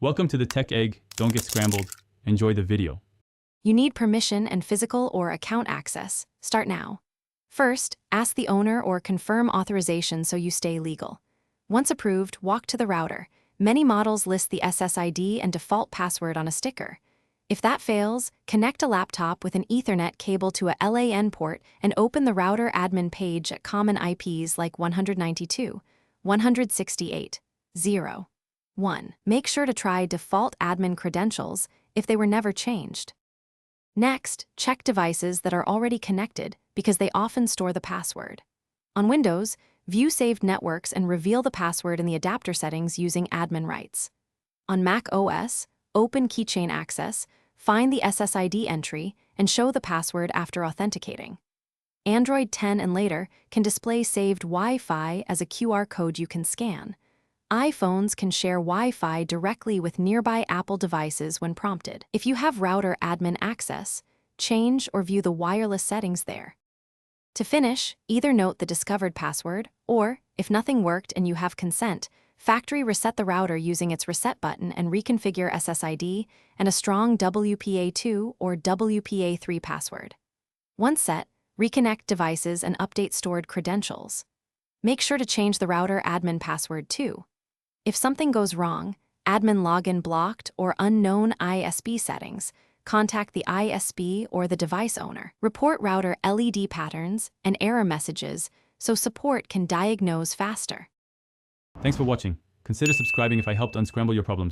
Welcome to the Tech Egg. Don't get scrambled. Enjoy the video. You need permission and physical or account access. Start now. First, ask the owner or confirm authorization so you stay legal. Once approved, walk to the router. Many models list the SSID and default password on a sticker. If that fails, connect a laptop with an Ethernet cable to a LAN port and open the router admin page at common IPs like 192, 168, 0, 1. Make sure to try default admin credentials if they were never changed. Next, check devices that are already connected because they often store the password. On Windows, view saved networks and reveal the password in the adapter settings using admin rights. On Mac OS, open Keychain Access, find the SSID entry, and show the password after authenticating. Android 10 and later can display saved Wi-Fi as a QR code you can scan. iPhones can share Wi-Fi directly with nearby Apple devices when prompted. If you have router admin access, change or view the wireless settings there. To finish, either note the discovered password, or, if nothing worked and you have consent, factory reset the router using its reset button and reconfigure SSID and a strong WPA2 or WPA3 password. Once set, reconnect devices and update stored credentials. Make sure to change the router admin password too. If something goes wrong, admin login blocked or unknown ISP settings, contact the ISP or the device owner. Report router LED patterns and error messages so support can diagnose faster. Thanks for watching. Consider subscribing if I helped unscramble your problems.